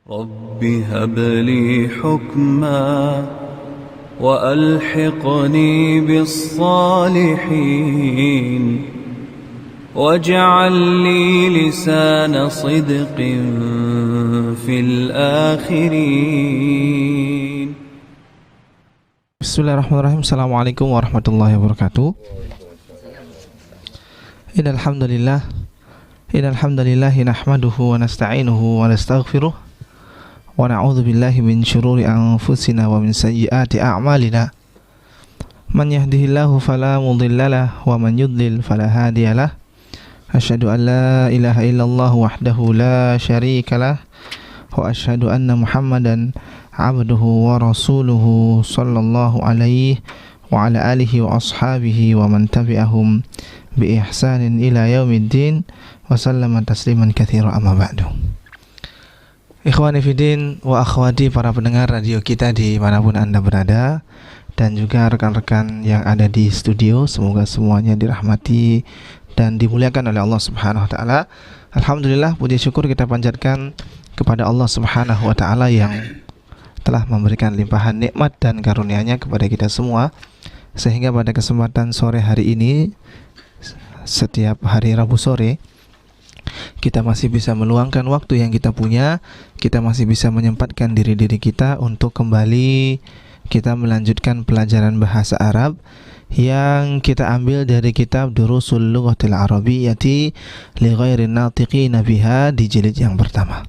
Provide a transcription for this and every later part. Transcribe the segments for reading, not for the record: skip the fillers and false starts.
رب هب لي حكما وألحقني بالصالحين واجعل لي لسان صدق في الآخرين. Bismillahirrahmanirrahim. Assalamualaikum warahmatullahi wabarakatuh. Innal hamdalillah nahmaduhu wa nasta'inuhu wa nastaghfiruh wa na'udzu billahi min syururi anfusina wa min sayyiati a'malina. Man yahdihillahu fala mudhillalah wa man yudlil fala hadiyalah. Asyhadu an la ilaha illallah wahdahu la syarikalah wa asyhadu anna Muhammadan abduhu wa rasuluhu sallallahu alaihi wa ala alihi wa ashabihi wa man tabi'ahum bi ihsanin ila yaumiddin wa sallama tasliman katsira amma ba'du. Ikhwani fiddin wa akhwati, para pendengar radio kita dimanapun Anda berada, dan juga rekan-rekan yang ada di studio, semoga semuanya dirahmati dan dimuliakan oleh Allah Subhanahu wa taala. Alhamdulillah, puji syukur kita panjatkan kepada Allah Subhanahu wa taala yang telah memberikan limpahan nikmat dan karunia-Nya kepada kita semua, sehingga pada kesempatan sore hari ini, setiap hari Rabu sore, kita masih bisa meluangkan waktu yang kita punya, kita masih bisa menyempatkan diri-diri kita untuk kembali kita melanjutkan pelajaran bahasa Arab yang kita ambil dari kitab Durusul Lughatil Arabiyyati li ghairin natiqina biha di jilid yang pertama.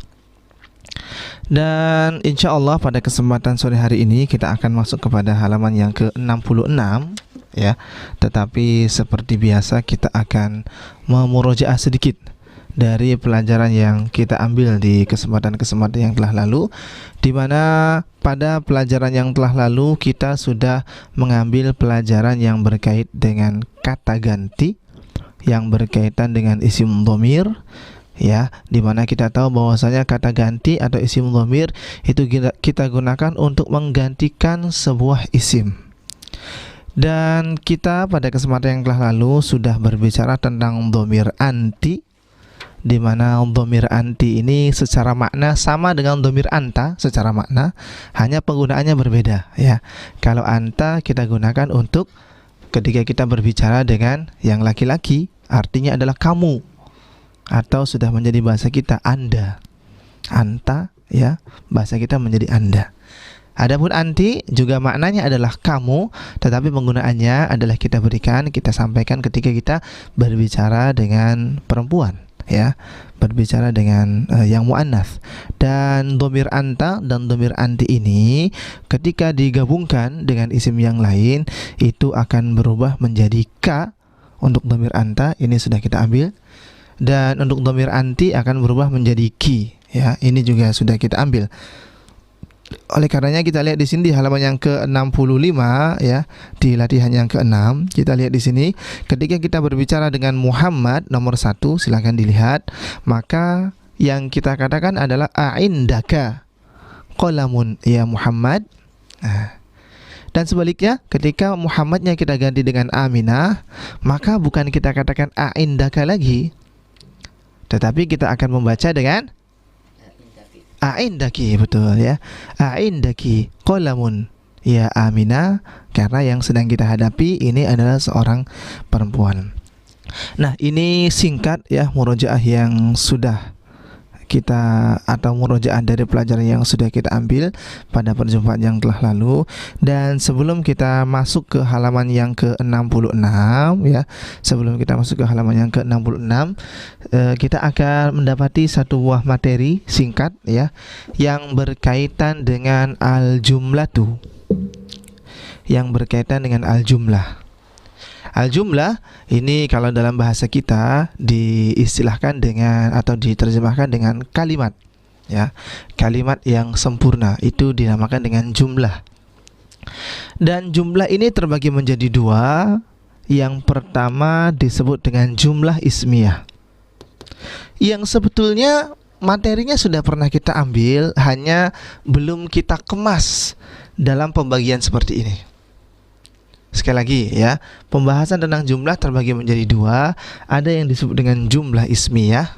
Dan insya Allah pada kesempatan sore hari ini kita akan masuk kepada halaman yang ke-66 ya. Tetapi seperti biasa kita akan memurojaah sedikit dari pelajaran yang kita ambil di kesempatan-kesempatan yang telah lalu, di mana pada pelajaran yang telah lalu kita sudah mengambil pelajaran yang berkait dengan kata ganti, yang berkaitan dengan isim dhamir, ya, di mana kita tahu bahwasanya kata ganti atau isim dhamir itu kita gunakan untuk menggantikan sebuah isim. Dan kita pada kesempatan yang telah lalu sudah berbicara tentang dhamir anti, di mana dhamir anti ini secara makna sama dengan dhamir anta secara makna, hanya penggunaannya berbeda ya. Kalau anta kita gunakan untuk ketika kita berbicara dengan yang laki-laki, artinya adalah kamu, atau sudah menjadi bahasa kita anda, anta ya, bahasa kita menjadi anda. Adapun anti juga maknanya adalah kamu, tetapi penggunaannya adalah kita sampaikan ketika kita berbicara dengan perempuan ya, berbicara dengan yang muannats. Dan dhamir anta dan dhamir anti ini ketika digabungkan dengan isim yang lain itu akan berubah menjadi ka. Untuk dhamir anta ini sudah kita ambil, dan untuk dhamir anti akan berubah menjadi ki ya, ini juga sudah kita ambil. Oleh karenanya kita lihat di sini di halaman yang ke-65 ya, di latihan yang ke-6 kita lihat di sini ketika kita berbicara dengan Muhammad nomor 1, silakan dilihat, maka yang kita katakan adalah a'indaka qalamun ya Muhammad. Dan sebaliknya ketika Muhammadnya kita ganti dengan Aminah, maka bukan kita katakan a'indaka lagi, tetapi kita akan membaca dengan a'indaki, betul ya. A'indaki qalamun ya Aminah, karena yang sedang kita hadapi ini adalah seorang perempuan. Nah, ini singkat ya murojaah yang sudah kita, atau murojaah dari pelajaran yang sudah kita ambil pada perjumpaan yang telah lalu. Dan sebelum kita masuk ke halaman yang ke-66 ya, sebelum kita masuk ke halaman yang ke-66, kita akan mendapati satu buah materi singkat ya yang berkaitan dengan al-jumlatu, yang berkaitan dengan al-jumlah. Al-jumlah ini kalau dalam bahasa kita diistilahkan dengan atau diterjemahkan dengan kalimat ya. Kalimat yang sempurna itu dinamakan dengan jumlah. Dan jumlah ini terbagi menjadi dua. Yang pertama disebut dengan jumlah ismiyah, yang sebetulnya materinya sudah pernah kita ambil, hanya belum kita kemas dalam pembagian seperti ini. Sekali lagi ya, pembahasan tentang jumlah terbagi menjadi dua. Ada yang disebut dengan jumlah ismiyah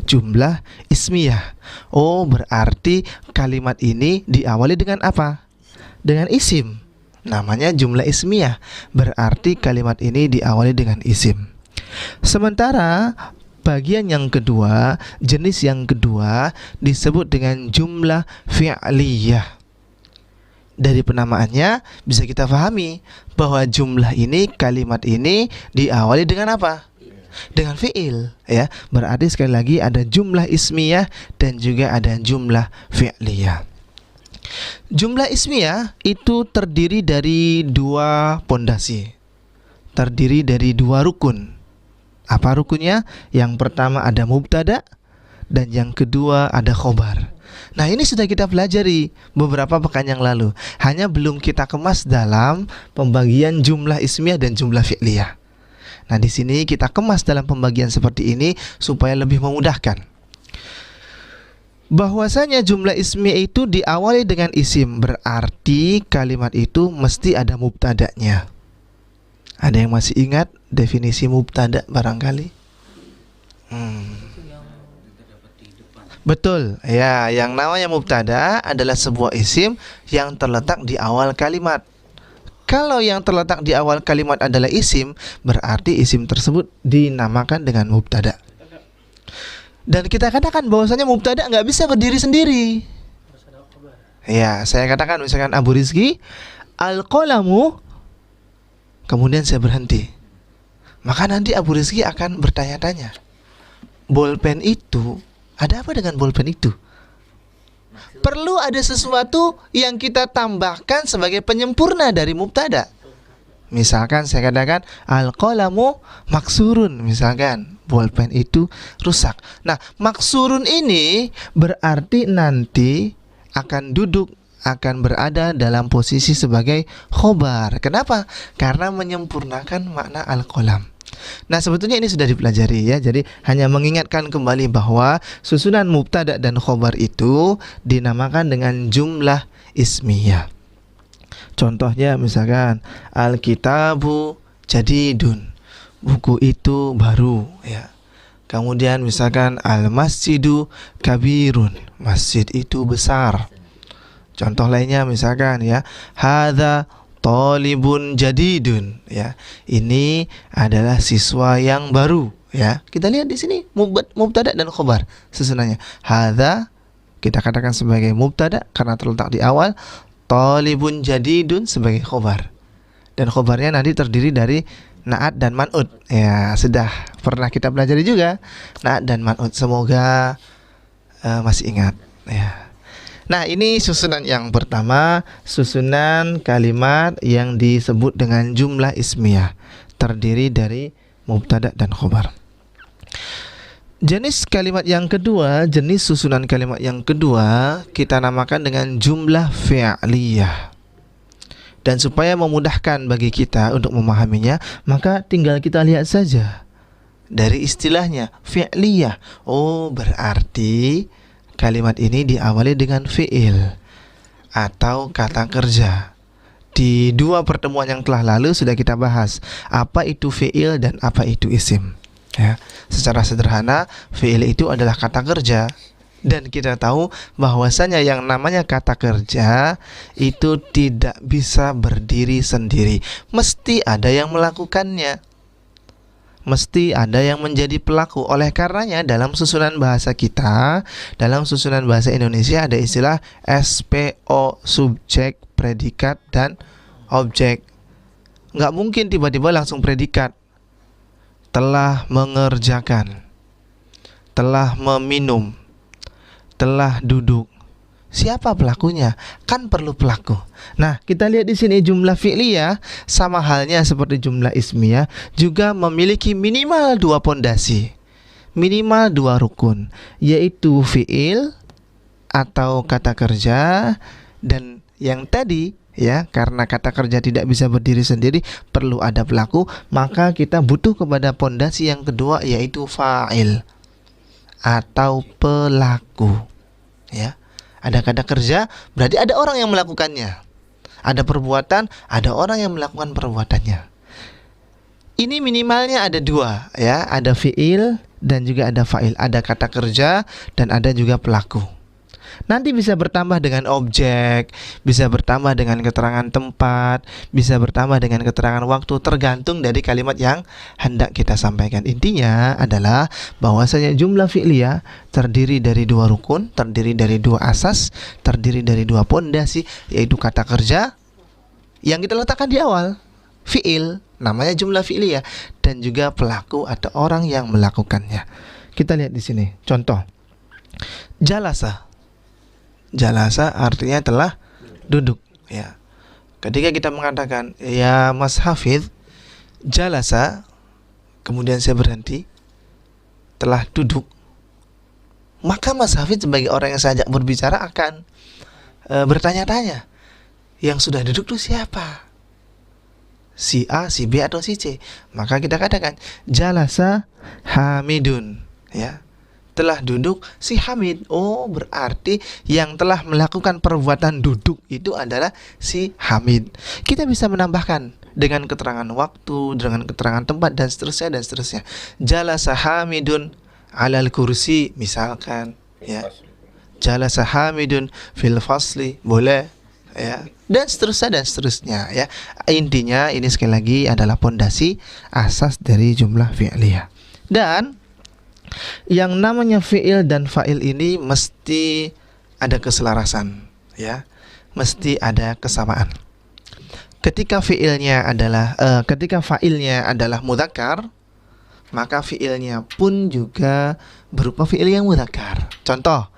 Jumlah ismiyah. Oh, berarti kalimat ini diawali dengan apa? Dengan isim. Namanya jumlah ismiyah. Berarti kalimat ini diawali dengan isim. Sementara bagian yang kedua, jenis yang kedua disebut dengan jumlah fi'liyah. Dari penamaannya bisa kita pahami bahwa jumlah ini, kalimat ini diawali dengan apa? Dengan fi'il, ya. Berarti sekali lagi ada jumlah ismiyah dan juga ada jumlah fi'liyah. Jumlah ismiyah itu terdiri dari dua pondasi, terdiri dari dua rukun. Apa rukunnya? Yang pertama ada mubtada dan yang kedua ada khobar. Nah, ini sudah kita pelajari beberapa pekan yang lalu. Hanya belum kita kemas dalam pembagian jumlah ismiyah dan jumlah fi'liyah. Nah, di sini kita kemas dalam pembagian seperti ini supaya lebih memudahkan. Bahwasanya jumlah ismiyah itu diawali dengan isim, berarti kalimat itu mesti ada mubtada'nya. Ada yang masih ingat definisi mubtada barangkali? Betul, ya, yang namanya mubtada adalah sebuah isim yang terletak di awal kalimat. Kalau yang terletak di awal kalimat adalah isim, berarti isim tersebut dinamakan dengan mubtada. Dan kita katakan bahwasanya mubtada nggak bisa berdiri sendiri. Ya, saya katakan misalkan Abu Rizki, al-qalamu, kemudian saya berhenti. Maka nanti Abu Rizki akan bertanya-tanya, bolpen itu, ada apa dengan bolpen itu? Perlu ada sesuatu yang kita tambahkan sebagai penyempurna dari mubtada. Misalkan saya katakan al-qalamu maksurun, misalkan bolpen itu rusak. Nah, maksurun ini berarti nanti akan duduk, akan berada dalam posisi sebagai khobar. Kenapa? Karena menyempurnakan makna al-qalam. Nah, sebetulnya ini sudah dipelajari, ya. Jadi hanya mengingatkan kembali bahwa susunan mubtada dan khobar itu dinamakan dengan jumlah ismiyah. Contohnya misalkan al-kitabu jadidun, buku itu baru, ya. Kemudian misalkan al-masjidu kabirun, masjid itu besar. Contoh lainnya misalkan, ya, hadza talibun jadidun, ya. Ini adalah siswa yang baru, ya. Kita lihat di sini mubtada dan khobar susunannya. Hadza kita katakan sebagai mubtada karena terletak di awal, talibun jadidun sebagai khobar. Dan khobarnya nanti terdiri dari naat dan man'ut. Ya, sudah pernah kita pelajari juga naat dan man'ut. Semoga masih ingat, ya. Nah, ini susunan yang pertama, susunan kalimat yang disebut dengan jumlah ismiyah, terdiri dari mubtada dan khobar. Jenis kalimat yang kedua, jenis susunan kalimat yang kedua kita namakan dengan jumlah fi'liyah. Dan supaya memudahkan bagi kita untuk memahaminya, maka tinggal kita lihat saja dari istilahnya fi'liyah. Oh, berarti kalimat ini diawali dengan fi'il atau kata kerja. Di dua pertemuan yang telah lalu sudah kita bahas apa itu fi'il dan apa itu isim, ya. Secara sederhana, fi'il itu adalah kata kerja. Dan kita tahu bahwasanya yang namanya kata kerja itu tidak bisa berdiri sendiri. Mesti ada yang melakukannya, mesti ada yang menjadi pelaku. Oleh karenanya dalam susunan bahasa kita, dalam susunan bahasa Indonesia ada istilah SPO, subjek, predikat, dan objek. Nggak mungkin tiba-tiba langsung predikat. Telah mengerjakan, telah meminum, telah duduk. Siapa pelakunya? Kan perlu pelaku. Nah, kita lihat di sini jumlah fi'liyah sama halnya seperti jumlah ismiyah juga memiliki minimal dua pondasi, minimal dua rukun, yaitu fi'il atau kata kerja, dan yang tadi, ya, karena kata kerja tidak bisa berdiri sendiri, perlu ada pelaku, maka kita butuh kepada pondasi yang kedua, yaitu fa'il atau pelaku, ya. Ada kata kerja, berarti ada orang yang melakukannya. Ada perbuatan, ada orang yang melakukan perbuatannya. Ini minimalnya ada dua, ya. Ada fi'il dan juga ada fa'il. Ada kata kerja dan ada juga pelaku. Nanti bisa bertambah dengan objek, bisa bertambah dengan keterangan tempat, bisa bertambah dengan keterangan waktu, tergantung dari kalimat yang hendak kita sampaikan. Intinya adalah bahwasanya jumlah fi'liyah terdiri dari dua rukun, terdiri dari dua asas, terdiri dari dua pondasi, yaitu kata kerja yang kita letakkan di awal, fi'il, namanya jumlah fi'liyah, dan juga pelaku atau orang yang melakukannya. Kita lihat di sini contoh. Jalasa. Jalasa artinya telah duduk, ya. Ketika kita mengatakan ya Mas Hafidh jalasa, kemudian saya berhenti, telah duduk, maka Mas Hafidh sebagai orang yang saya ajak berbicara akan bertanya-tanya, yang sudah duduk itu siapa? Si A, si B, atau si C? Maka kita katakan jalasa Hamidun, ya, telah duduk si Hamid. Oh, berarti yang telah melakukan perbuatan duduk itu adalah si Hamid. Kita bisa menambahkan dengan keterangan waktu, dengan keterangan tempat, dan seterusnya dan seterusnya. Jalasa Hamidun alal kursi, misalkan, ya. Jalasa Hamidun fil fasli, boleh, ya, dan seterusnya, ya. Intinya ini sekali lagi adalah pondasi asas dari jumlah fi'liyah. Dan yang namanya fi'il dan fa'il ini mesti ada keselarasan, ya, mesti ada kesamaan. Ketika fa'ilnya adalah mudzakkar, maka fi'ilnya pun juga berupa fi'il yang mudzakkar. Contoh,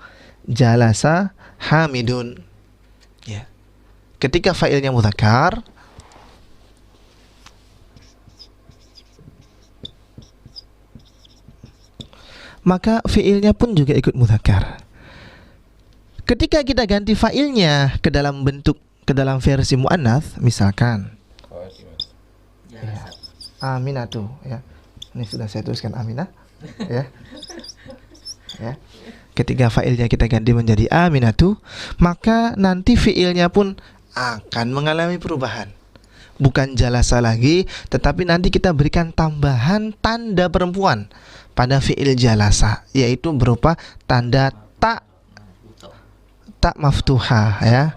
jalasa Hamidun, ya. Ketika fa'ilnya mudzakkar, maka fi'ilnya pun juga ikut mudzakkar. Ketika kita ganti fa'ilnya ke dalam versi muannats, misalkan ya, Aminatu, ya. Ini sudah saya tuliskan Aminah, ya. Ya. Ketika fa'ilnya kita ganti menjadi Aminatu, maka nanti fi'ilnya pun akan mengalami perubahan. Bukan jalasa lagi, tetapi nanti kita berikan tambahan tanda perempuan pada fi'il jalasa, yaitu berupa tanda tak maftuha, ya,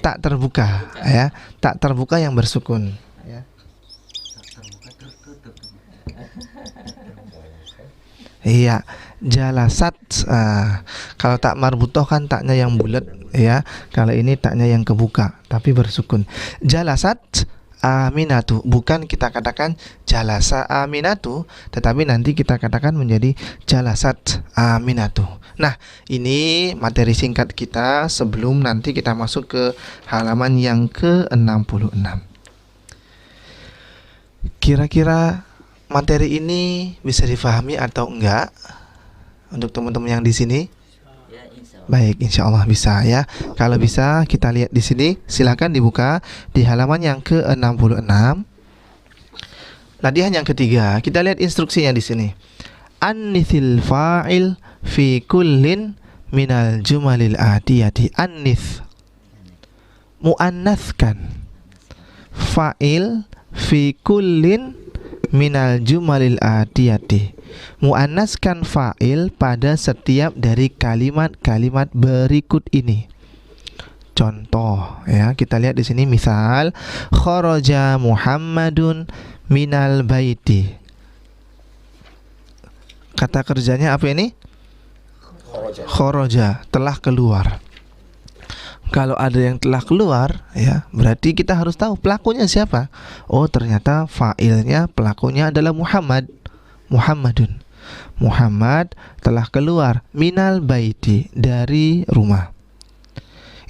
tak terbuka, ya, tak terbuka yang bersukun, ya. Iya, jalasat. Kalau tak marbutoh kan taknya yang bulat, ya. Kalau ini taknya yang kebuka tapi bersukun. Jalasat Aminatu, bukan kita katakan jalasa Aminatu, tetapi nanti kita katakan menjadi jalasat Aminatu. Nah, ini materi singkat kita sebelum nanti kita masuk ke halaman yang ke-66. Kira-kira materi ini bisa difahami atau enggak untuk teman-teman yang di sini? Baik, insya Allah bisa, ya. Kalau bisa kita lihat di sini, silakan dibuka di halaman yang ke-66. Latihan yang ketiga, kita lihat instruksinya di sini. Annithil fa'il fi kullin minal jumalil atiyati. Annith, muannatskan fa'il fi kullin minal jumalil atiyati. Muannaskan fa'il pada setiap dari kalimat-kalimat berikut ini. Contoh, ya, kita lihat di sini, misal kharaja Muhammadun minal baiti. Kata kerjanya apa ini? Kharaja, telah keluar. Kalau ada yang telah keluar, ya, berarti kita harus tahu pelakunya siapa. Oh, ternyata fa'ilnya, pelakunya adalah Muhammadun. Muhammad telah keluar minal baiti, dari rumah.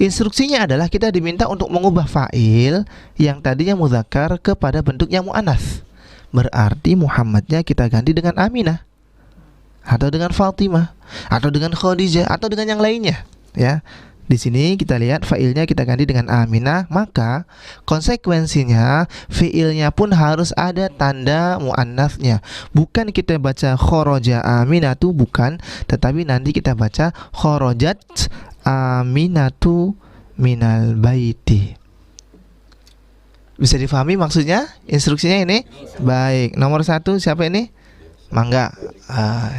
Instruksinya adalah kita diminta untuk mengubah fa'il yang tadinya mudzakkar kepada bentuk yang muannats. Berarti Muhammadnya kita ganti dengan Aminah, atau dengan Fatimah, atau dengan Khadijah, atau dengan yang lainnya, ya. Di sini kita lihat fa'ilnya kita ganti dengan Aminah, maka konsekuensinya fi'ilnya pun harus ada tanda muannatsnya. Bukan kita baca kharaja Aminatu, bukan, tetapi nanti kita baca kharajat Aminatu minal baiti. Bisa difahami maksudnya? Instruksinya ini? Baik, nomor 1 siapa ini? Mangga,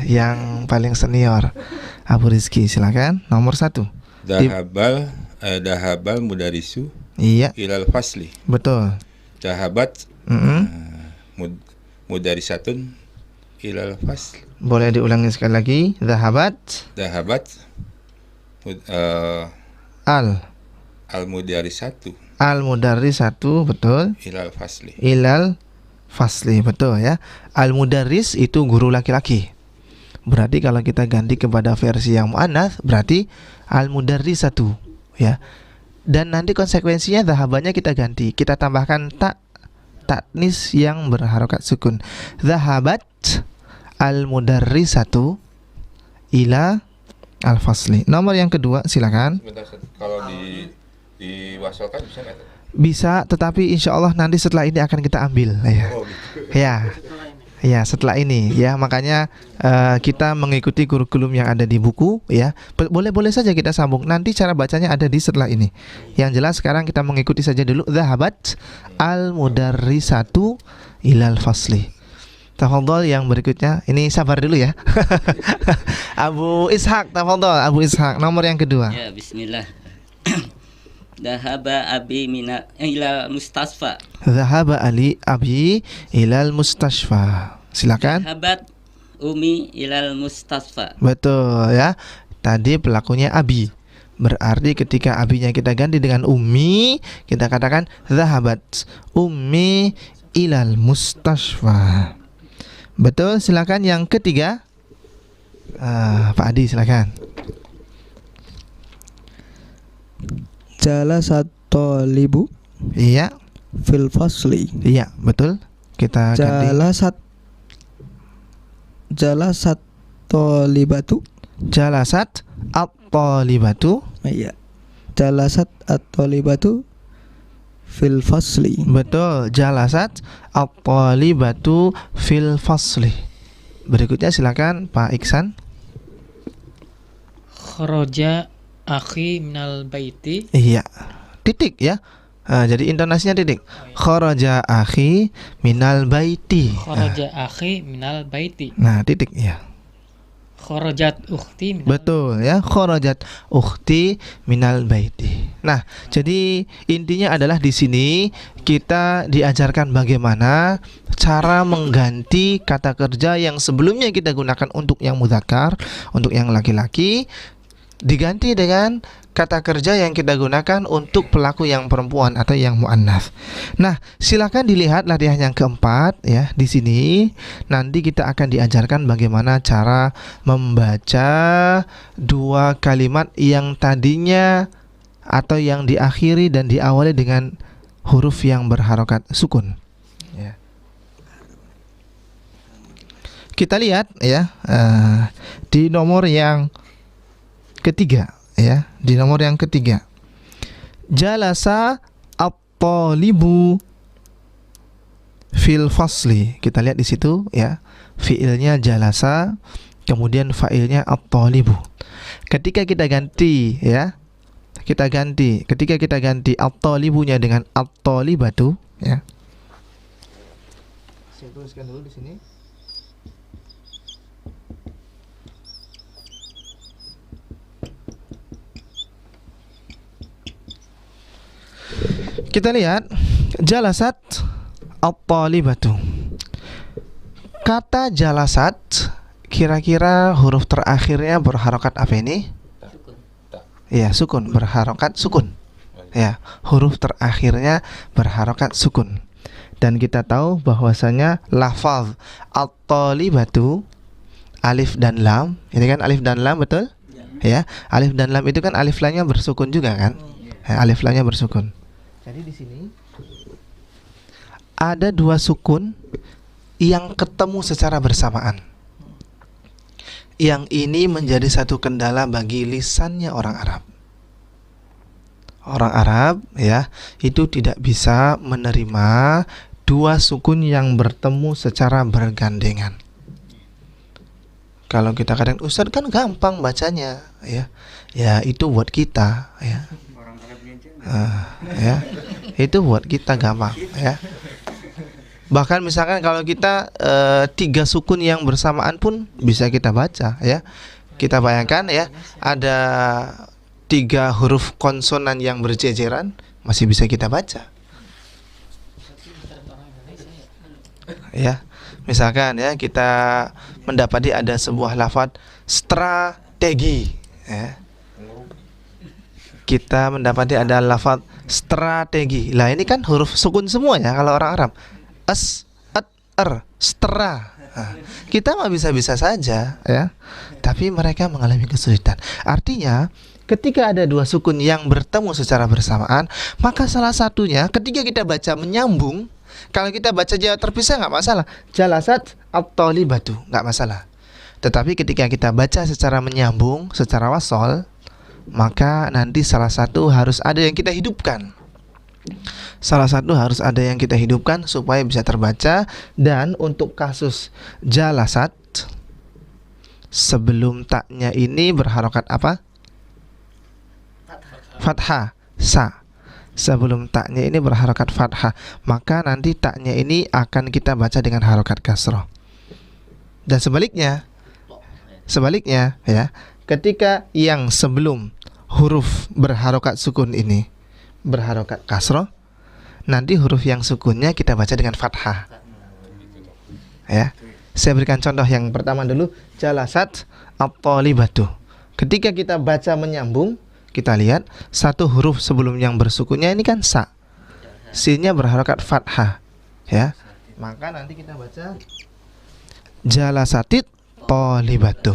yang paling senior Abu Rizky, silakan nomor 1. Dahabal mudarisu Iya, ilal fasli. betul. Dahabat Mm-mm. mudarisatun ilal fasli. Boleh diulangi sekali lagi. Zahabat Dahabat al al mudarisatu mudarrisatu, betul. ilal fasli. Ilal fasli, betul ya. Al mudarris itu guru laki-laki. Berarti kalau kita ganti kepada versi yang muannats berarti al mudarrisatu ya. Dan nanti konsekuensinya zahabanya kita ganti. Kita tambahkan taknis yang berharokat sukun. Zahabat al mudarrisatu ila al fasli. Nomor yang kedua, silakan. Sebentar, kalau diwasalkan bisa nggak? Bisa, tetapi insya Allah nanti setelah ini akan kita ambil ya. Oh, gitu. Ya, setelah ini ya, makanya kita mengikuti kurikulum yang ada di buku ya. Boleh-boleh saja kita sambung. Nanti cara bacanya ada di setelah ini. Yang jelas sekarang kita mengikuti saja dulu. Zahabat al mudarrisatu ilal fasli. Tafadhol yang berikutnya. Ini sabar dulu ya. Abu Ishaq, tafadhol Abu Ishaq, nomor yang kedua. Ya, bismillah. Dahaba abi mina ila mustasfa. Zahaba Ali abi ilal mustashfa. Silakan. Dahabat umi ilal mustasfa. Betul ya. Tadi pelakunya abi. Berarti ketika abinya kita ganti dengan ummi, kita katakan zahabat ummi ilal mustashfa. Betul, silakan yang ketiga. Pak Adi silakan. Jalasat talibu Iya, fil fasli. iya, betul. Kita ganti. Jalasat talibatu. Jalasat at-talibatu. Iya. Jalasat at-talibatu fil fasli. Betul, jalasat at-talibatu fil fasli. Berikutnya silakan Pak Iksan. Kharaja akhi minal baiti. Iya, titik ya. Jadi intonasinya titik. Kharaja akhi minal baiti. Kharaja akhi minal baiti. Nah, titik ya. Kharajat ukhti minal. Betul ya, kharajat ukhti minal baiti. Nah, jadi intinya adalah di sini kita diajarkan bagaimana cara mengganti kata kerja yang sebelumnya kita gunakan untuk yang mudzakkar, untuk yang laki-laki, diganti dengan kata kerja yang kita gunakan untuk pelaku yang perempuan atau yang muannats. Nah, silakan dilihat latihan yang keempat ya. Di sini nanti kita akan diajarkan bagaimana cara membaca dua kalimat yang tadinya atau yang diakhiri dan diawali dengan huruf yang berharokat sukun. Ya. Kita lihat ya, di nomor yang ketiga ya, di nomor yang ketiga. Jalasa at-talibu fil fasli. Kita lihat di situ ya. Fiilnya jalasa, kemudian fa'ilnya at-talibu. Ketika kita ganti ya, ketika kita ganti at-talibunya dengan at-talibatu ya. Saya tuliskan dulu di sini. Kita lihat jalasat at-talibatu. Kata jalasat kira-kira huruf terakhirnya berharokat apa ini? Ya, sukun, berharokat sukun. Ya, huruf terakhirnya berharokat sukun. Dan kita tahu bahwasanya lafaz at-talibatu alif dan lam, ini kan alif dan lam, betul? Ya, alif dan lam itu kan alif lamnya bersukun juga kan? Ya, alif lamnya bersukun. Jadi di sini ada dua sukun yang ketemu secara bersamaan. Yang ini menjadi satu kendala bagi lisannya orang Arab. Orang Arab ya, itu tidak bisa menerima dua sukun yang bertemu secara bergandengan. Kalau kita kadang Ustaz kan gampang bacanya ya. Ya itu buat kita ya. Ya, itu buat kita gampang ya. Bahkan misalkan kalau kita tiga sukun yang bersamaan pun bisa kita baca ya. Kita bayangkan ya, ada tiga huruf konsonan yang berjejeran masih bisa kita baca. Ya, misalkan ya kita mendapati ada sebuah lafaz strategi ya. Kita mendapati ada lafaz strategi. Lah ini kan huruf sukun semua ya kalau orang Arab. Stra. Nah, kita mah bisa-bisa saja ya. Tapi mereka mengalami kesulitan. Artinya ketika ada dua sukun yang bertemu secara bersamaan, maka salah satunya ketika kita baca menyambung, kalau kita baca jala terpisah nggak masalah. Jalasat at-talibatu nggak masalah. Tetapi ketika kita baca secara menyambung, secara wasol, maka nanti salah satu harus ada yang kita hidupkan. Salah satu harus ada yang kita hidupkan supaya bisa terbaca. Dan untuk kasus jalasat, sebelum taknya ini berharokat apa? Fathah. Sa. Sebelum taknya ini berharokat fathah, maka nanti taknya ini akan kita baca dengan harokat kasroh. Dan sebaliknya ya, ketika yang sebelum huruf berharokat sukun ini berharokat kasroh, nanti huruf yang sukunnya kita baca dengan fathah. Ya, saya berikan contoh yang pertama dulu, jalasat at-talibatu. Ketika kita baca menyambung, kita lihat satu huruf sebelum yang bersukunnya ini kan sa, sinnya berharokat fathah. Ya, maka nanti kita baca jalasatit talibatu.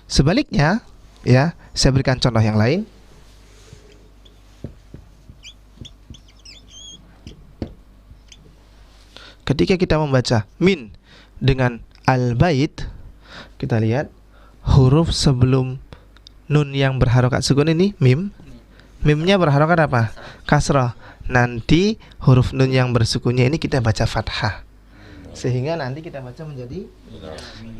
Sebaliknya, ya, saya berikan contoh yang lain. Ketika kita membaca min dengan al-bait, kita lihat huruf sebelum nun yang berharokat sukun ini mim. Mimnya berharokat apa? Kasrah. Nanti huruf nun yang bersukunnya ini kita baca fathah. Sehingga nanti kita baca menjadi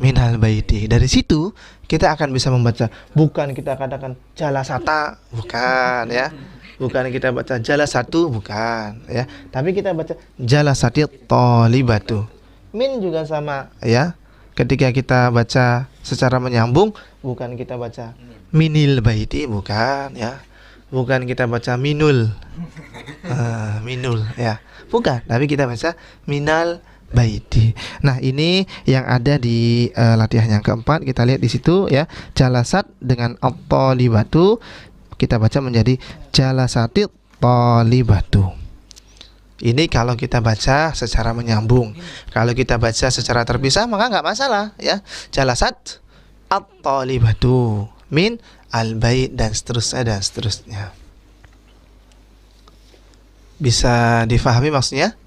minal baiti. Dari situ kita akan bisa membaca. Bukan kita katakan jalasata, bukan ya. Bukan kita baca jalasatu, bukan ya. Tapi kita baca jalasati talibatu. Min juga sama ya. Ketika kita baca secara menyambung, bukan kita baca minil baiti, bukan ya. Bukan kita baca minul. Minul ya. Bukan, tapi kita baca minal baiti. Nah, ini yang ada di latihan yang keempat. Kita lihat di situ ya. Jalasat dengan at-talibatu kita baca menjadi jalasatit talibatu. Ini kalau kita baca secara menyambung. Kalau kita baca secara terpisah maka nggak masalah ya. Jalasat at-talibatu min al-bait dan seterusnya. Bisa difahami maksudnya?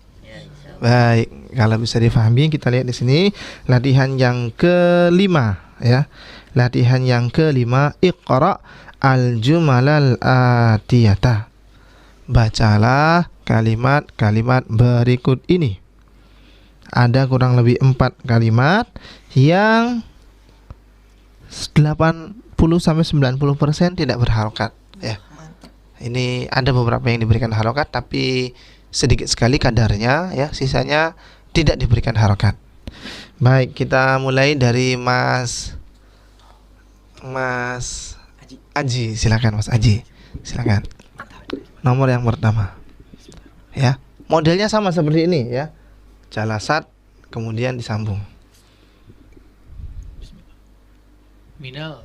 Baik, kalau bisa difahami kita lihat di sini latihan yang kelima ya. Latihan yang kelima, iqra al-jumalal atiyata. Bacalah kalimat-kalimat berikut ini. Ada kurang lebih 4 kalimat yang 80-90% tidak berharokat ya. Ini ada beberapa yang diberikan harokat tapi sedikit sekali kadarnya ya, sisanya tidak diberikan harokat. Baik, kita mulai dari Mas Aji, silakan Mas Aji. Silakan. Nomor yang pertama. Ya, modelnya sama seperti ini ya. Jalasat kemudian disambung. Minal.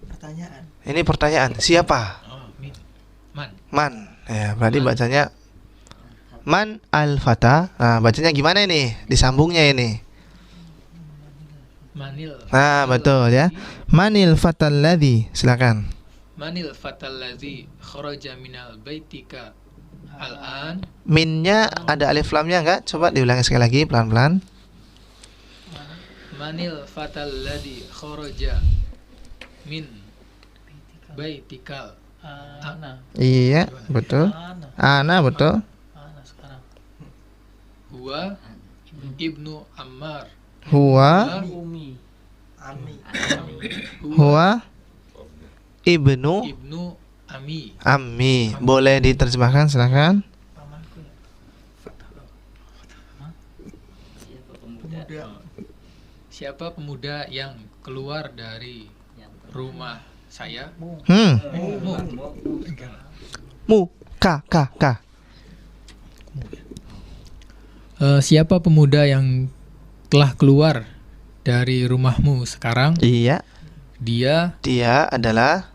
Pertanyaan. Ini pertanyaan, siapa? Man. Ya, berarti bacanya man al-fata. Nah, bacanya gimana ini? Disambungnya ini. Manil. Nah, betul ya. Manil fatal ladzi. Silakan. Manil fatal ladzi kharaja minal baitika al-an. Minnya ada alif lamnya enggak? Coba diulangi sekali lagi pelan-pelan. Manil fatal ladzi kharaja min baitikal ana. Iya, betul. Ana betul. Ana sekarang. Huwa ibnu Ammar. Huwa ibnu Ami. Ammi. Boleh diterjemahkan silakan. Siapa pemuda yang keluar dari rumah saya? Ka. Siapa pemuda yang telah keluar dari rumahmu sekarang? Iya. Dia Dia adalah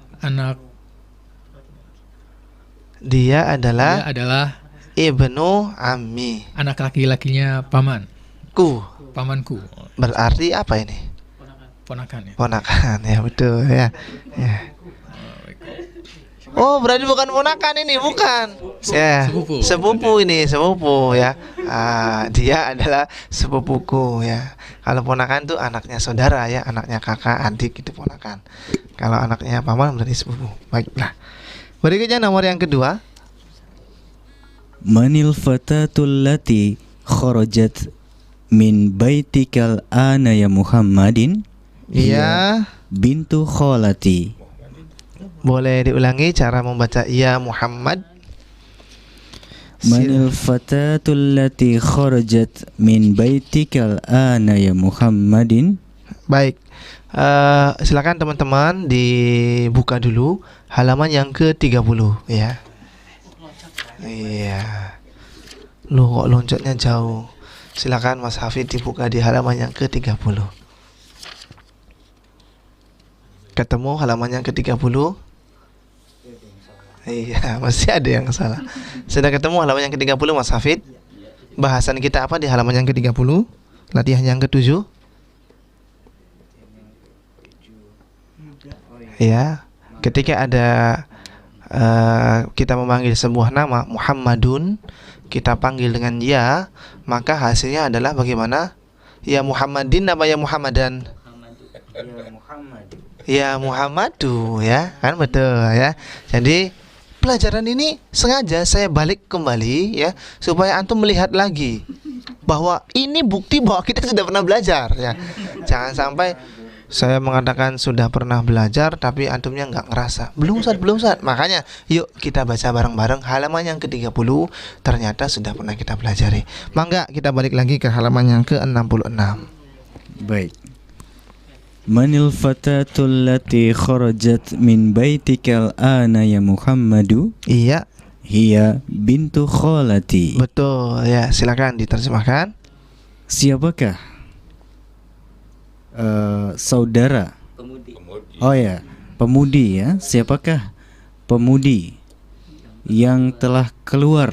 dia adalah ibnu ammi. anak laki-lakinya pamanku. Berarti apa ini? Ponakan ya. Ponakan, ya betul ya. Oh, berarti bukan ponakan ini, bukan. Ya, sepupu ya. Dia adalah sepupuku ya. Kalau ponakan tuh anaknya saudara ya, anaknya kakak, adik itu ponakan. Kalau anaknya paman berarti sepupu. Baiklah. Berikutnya nomor yang kedua. Manil fatatul lati kharajat min baitikal ana ya Muhammadin? Iya. Bintu kholati. Boleh diulangi cara membaca ya Muhammad. Manil fatatul lati kharajat min baitikal ana ya Muhammadin. Baik. Silakan teman-teman dibuka dulu halaman yang ke-30 ya. Iya. Loh, kok loncatnya jauh. Silakan Mas Hafid dibuka di halaman yang ke-30. Ketemu halaman yang ke-30? Iya, masih ada yang salah. Sudah ketemu halaman yang ke-30 Mas Hafid? Bahasan kita apa di halaman yang ke-30? Latihan yang ke-7? Ya, ketika ada kita memanggil sebuah nama Muhammadun, kita panggil dengan ya, maka hasilnya adalah bagaimana? Ya Muhammadin apa ya Muhammadan? Ya Muhammadu ya, kan betul ya. Jadi pelajaran ini sengaja saya balik kembali ya, supaya antum melihat lagi bahwa ini bukti bahwa kita sudah pernah belajar ya. Jangan sampai saya mengatakan sudah pernah belajar tapi antumnya nggak ngerasa. Belum Ustaz. Makanya yuk kita baca bareng-bareng halaman yang ke-30, ternyata sudah pernah kita pelajari. Mangga kita balik lagi ke halaman yang ke-66. Baik. Manil fatatul lati kharajat min baitikal ana ya Muhammadu? Iya. Hiya bintu kholati. Betul ya, silakan diterjemahkan. Siapakah saudara? Oh ya, pemudi ya. Siapakah pemudi yang telah keluar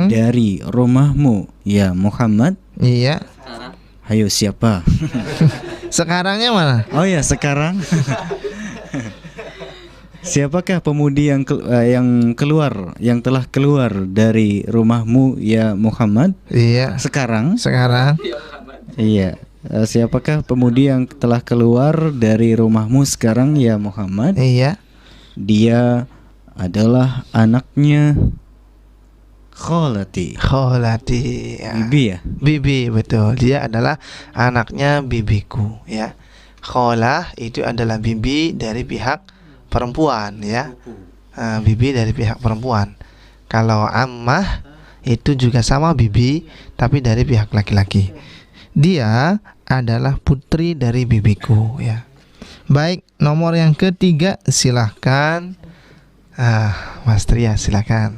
dari rumahmu ya Muhammad? Iya. Hayo siapa? Sekarangnya mana? Oh ya, sekarang. Siapakah pemudi yang keluar, yang telah keluar dari rumahmu ya Muhammad? Iya. Sekarang? Iya. Siapakah pemudi yang telah keluar dari rumahmu sekarang ya Muhammad? Iya. Dia adalah anaknya Kholati. Ya. Bibi ya? Bibi, betul. Dia adalah anaknya bibiku ya. Kholah itu adalah bibi dari pihak perempuan ya. Bibi dari pihak perempuan. Kalau ammah itu juga sama bibi tapi dari pihak laki-laki. Dia adalah putri dari bibiku ya. Baik, nomor yang ketiga silahkan. Mas Tria silahkan.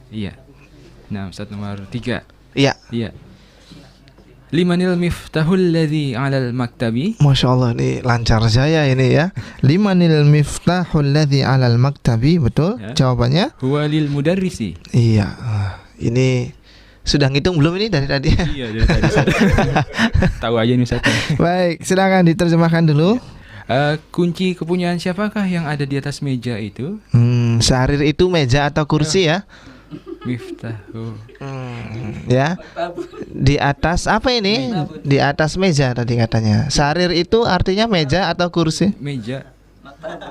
Iya. Nah, Ustaz nomor 3. Iya. Limanil miftahul ladzi 'alal maktabi? Masya Allah, ini lancar jaya ini ya. Limanil miftahul ladzi 'alal maktabi, betul ya. Jawabannya? Huwa lil mudarrisi. Iya. Ini sudah ngitung belum ini dari tadi? Iya, dari tadi. Tahu aja nih Ustaz. Baik, silakan diterjemahkan dulu. Kunci kepunyaan siapakah yang ada di atas meja itu? Sarir itu meja atau kursi ya? Miftahu. Ya. Di atas apa ini? Di atas meja tadi katanya. Sarir itu artinya meja atau kursi? Meja.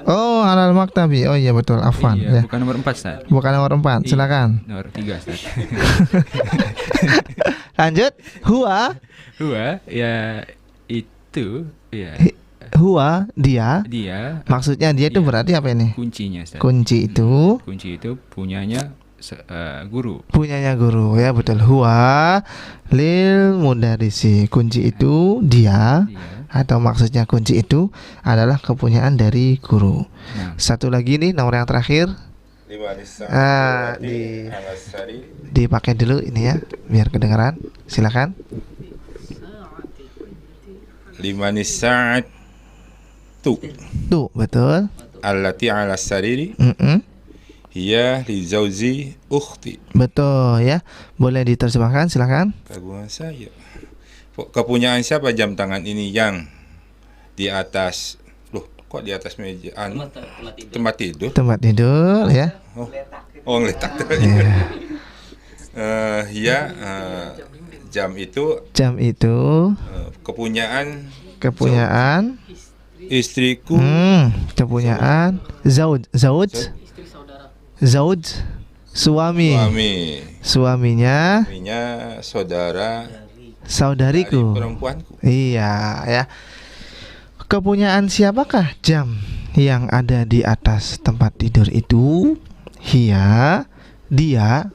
Oh, alal maktabi. Oh iya betul, afwan ya. Bukan nomor 4, Ustaz. Bukan nomor 4, silakan. Nomor 3, Ustaz. Lanjut. Huwa ya itu ya. Huwa dia. Dia. Maksudnya dia itu berarti apa ini? Kuncinya, Ustaz. Kunci itu punyanya guru. Punyanya guru, ya betul. Huwa lil mudarisi. Kunci itu dia, atau maksudnya kunci itu adalah kepunyaan dari guru. Nah. Satu lagi nih, nomor yang terakhir. Dipakai dulu ini ya, biar kedengaran. Silakan. Limanis sa'at tu Tuh, betul. allati 'ala sariri hiya li zauji ukhti. Betul ya. Boleh diterjemahkan, silakan. Kepunyaan saya. Kepunyaan siapa jam tangan ini yang di atas? Loh, kok di atas meja? Tempat tidur. Tempat tidur ya. Oh, ngeletak tuh. Jam itu kepunyaan istriku. Kepunyaan zauj suaminya saudariku, perempuanku. Iya ya. Kepunyaan siapakah jam yang ada di atas tempat tidur itu? Dia,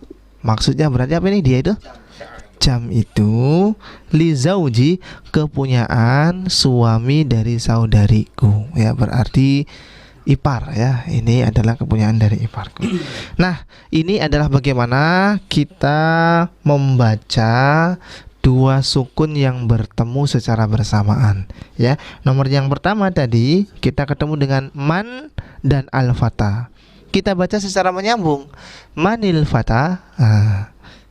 maksudnya berarti apa ini dia itu? Jam itu li zauji, kepunyaan suami dari saudariku, ya berarti ipar ya. Ini adalah kepunyaan dari iparku. Nah, ini adalah bagaimana kita membaca dua sukun yang bertemu secara bersamaan ya. Nomor yang pertama tadi kita ketemu dengan man dan al-fata. Kita baca secara menyambung. Manil fata.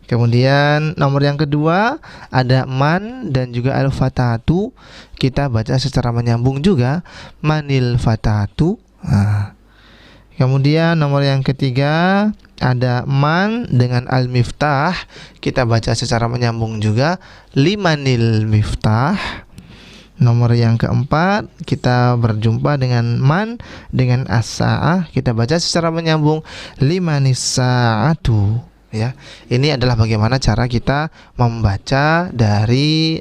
Kemudian nomor yang kedua ada man dan juga al-fatatu. Kita baca secara menyambung juga. Manil fatatu. Kemudian nomor yang ketiga ada man dengan al-miftah. Kita baca secara menyambung juga. Limanil miftah. Nomor yang keempat kita berjumpa dengan man dengan as-sa'ah. Kita baca secara menyambung. Limanis sa'atu. Ya, ini adalah bagaimana cara kita membaca dari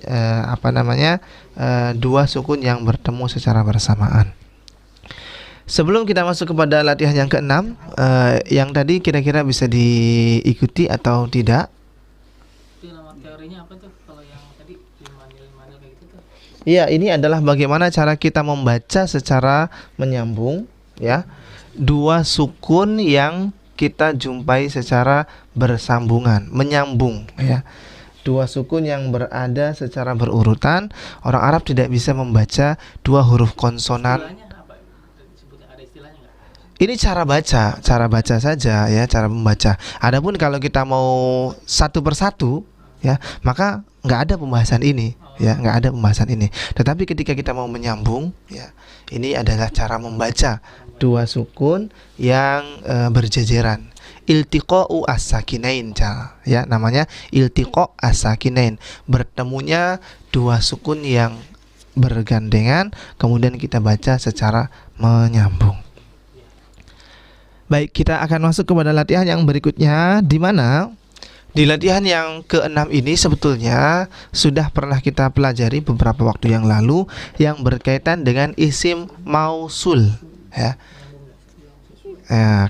dua sukun yang bertemu secara bersamaan. Sebelum kita masuk kepada latihan yang keenam, yang tadi kira-kira bisa diikuti atau tidak? Itu nama teorinya apa tuh? Kalau yang tadi limanil kayak gitu tuh. Iya, ini adalah bagaimana cara kita membaca secara menyambung, ya. Dua sukun yang kita jumpai secara bersambungan, menyambung, ya. Dua sukun yang berada secara berurutan. Orang Arab tidak bisa membaca dua huruf konsonan. Ini cara baca saja ya, cara membaca. Adapun kalau kita mau satu persatu ya, maka nggak ada pembahasan ini ya, nggak ada pembahasan ini. Tetapi ketika kita mau menyambung ya, ini adalah cara membaca dua sukun yang berjejeran. Iltiqa'u as-sakinain ya, namanya iltiqa' as-sakinain. Bertemunya dua sukun yang bergandengan, kemudian kita baca secara menyambung. Baik, kita akan masuk kepada latihan yang berikutnya, di mana di latihan yang keenam ini sebetulnya sudah pernah kita pelajari beberapa waktu yang lalu, yang berkaitan dengan isim mausul ya.